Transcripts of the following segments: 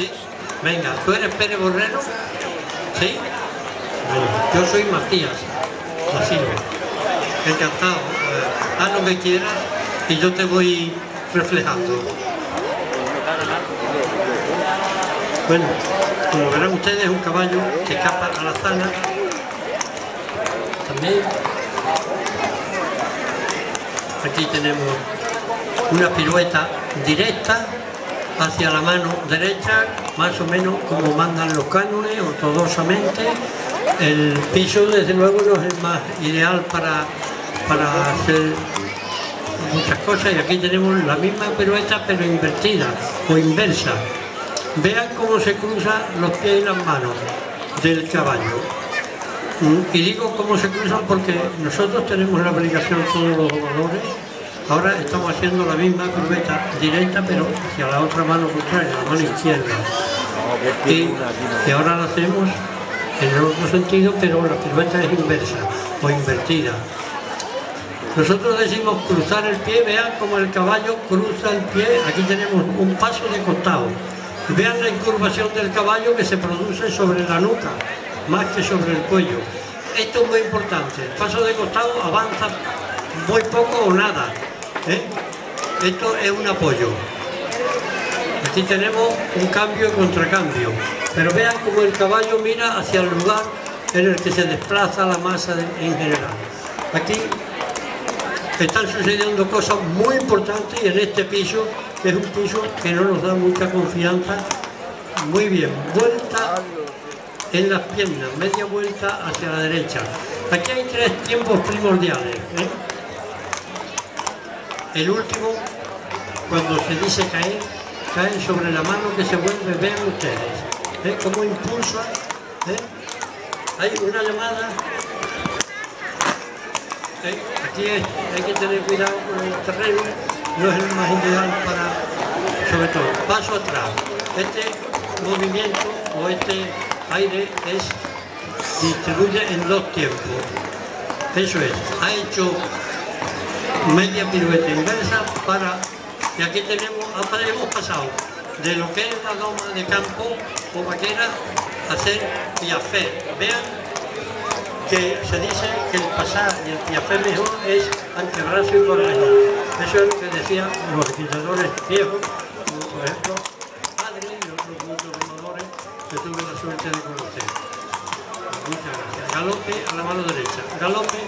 ¿Sí? Venga, ¿tú eres Pérez Borrero? ¿Sí? Bueno, yo soy Matías da Silva. Encantado. Haz lo que quieras y yo te voy reflejando. Bueno, como verán ustedes, es un caballo que escapa a la zana. También aquí tenemos una pirueta directa hacia la mano derecha, más o menos como mandan los cánones, ortodoxamente. El piso, desde luego, no es el más ideal para hacer muchas cosas, y aquí tenemos la misma pirueta pero invertida o inversa. Vean cómo se cruzan los pies y las manos del caballo. Y digo cómo se cruzan porque nosotros tenemos la obligación, todos los jugadores, ahora estamos haciendo la misma pirueta directa pero hacia la otra mano contraria, la mano izquierda. Y ahora la hacemos en el otro sentido, pero la pirueta es inversa o invertida. Nosotros decimos cruzar el pie. Vean cómo el caballo cruza el pie. Aquí tenemos un paso de costado. Vean la incurvación del caballo que se produce sobre la nuca, más que sobre el cuello. Esto es muy importante. El paso de costado avanza muy poco o nada. Esto es un apoyo. Aquí tenemos un cambio y contracambio. Pero vean cómo el caballo mira hacia el lugar en el que se desplaza la masa en general. Aquí están sucediendo cosas muy importantes, y en este piso, que es un piso que no nos da mucha confianza. Muy bien, vuelta en las piernas, media vuelta hacia la derecha. Aquí hay tres tiempos primordiales. El último, cuando se dice caer, cae sobre la mano que se vuelve. Vean ustedes cómo impulsa. Hay una llamada. Aquí hay que tener cuidado con el terreno, no es el más ideal para, sobre todo, paso atrás. Este movimiento o este aire distribuye en dos tiempos. Eso es, ha hecho media pirueta inversa y aquí hemos pasado de lo que es la doma de campo o vaquera a hacer piafé. Vean que se dice que el pasar y el piafé mejor es antebrazo y corredor. Eso es lo que decían los legisladores viejos, como por ejemplo Padre y otros muchos remadores que tuve la suerte de conocer. Muchas gracias. Galope a la mano derecha. Galope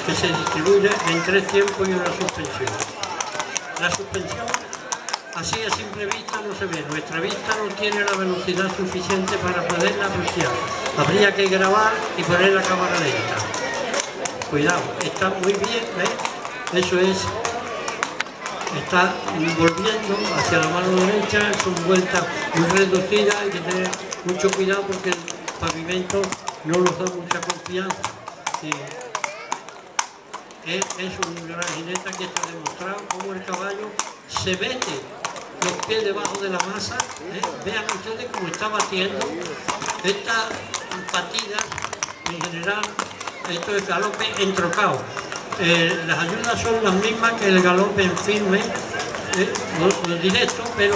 que se distribuye en tres tiempos y una suspensión. La suspensión, así a simple vista, no se ve. Nuestra vista no tiene la velocidad suficiente para poderla apreciar. Habría que grabar y poner la cámara lenta. Cuidado, está muy bien, ¿ves? Eso es, está volviendo hacia la mano derecha, son vueltas muy reducidas, hay que tener mucho cuidado porque el pavimento no nos da mucha confianza. Es un gran jinete que está demostrado cómo el caballo se mete los pies debajo de la masa. Vean ustedes cómo está batiendo. Estas batidas, en general, esto es galope entrocado. Las ayudas son las mismas que el galope en firme, no directo, pero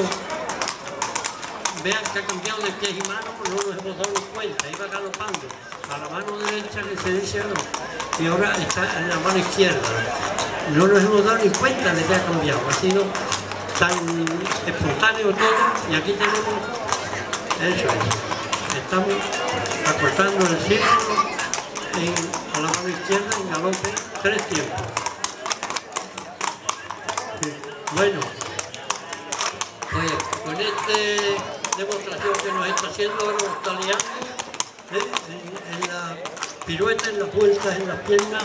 vean que ha cambiado de pies y manos, no nos hemos dado cuenta. Iba galopando a la mano derecha, que se dice, y ahora está en la mano izquierda. No nos hemos dado ni cuenta de que ha cambiado. Ha sido tan espontáneo todo, y aquí tenemos eso es. Estamos acortando el círculo a la mano izquierda en galope, tres tiempos. Bueno, pues con esta demostración que nos está haciendo los australianos, en la pirueta, en las vueltas, en las piernas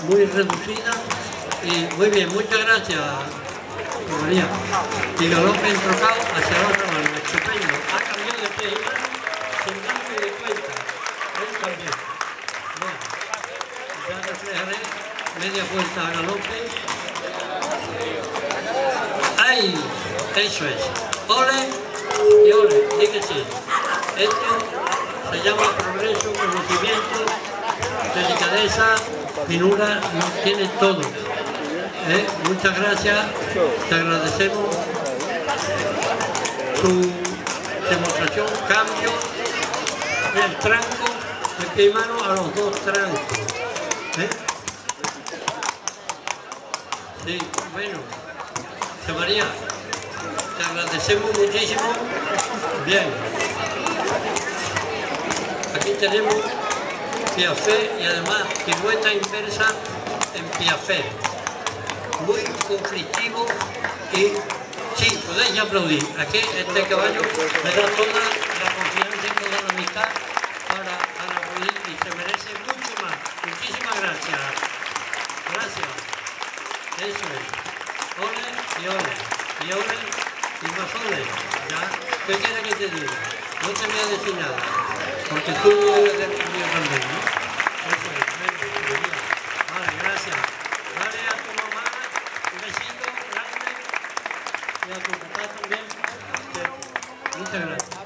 muy reducidas, y muy bien, muchas gracias, María. Y galope entrocado hacia la otra mano, estupendo. Ha cambiado de pie y mano sin darse de cuenta. Él también. Bueno, ya reflejaré media vuelta a galope. ¡Ay! Eso es. Ole y ole, di que sí. Esto se llama progreso, conocimiento, delicadeza, finura, lo tiene todo. Muchas gracias, te agradecemos demostración, cambio del tranco de pie y mano a los dos trancos. Sí, bueno, José María, te agradecemos muchísimo. Bien, aquí tenemos Piafet y además pirueta inversa en Piafet. Muy conflictivo y sí, podéis aplaudir. Aquí este caballo me da toda la confianza y toda la amistad para aplaudir y se merece mucho más. Muchísimas gracias. Gracias. Eso es. Ole y ole. Y ole y más ole. ¿Ya? ¿Qué quieres que te diga? No te voy a decir nada. Porque tú eres del mío también, ¿no? Eso es. Vale, gracias. Dale a tu mamá un besito grande y a tu papá también. Muchas gracias.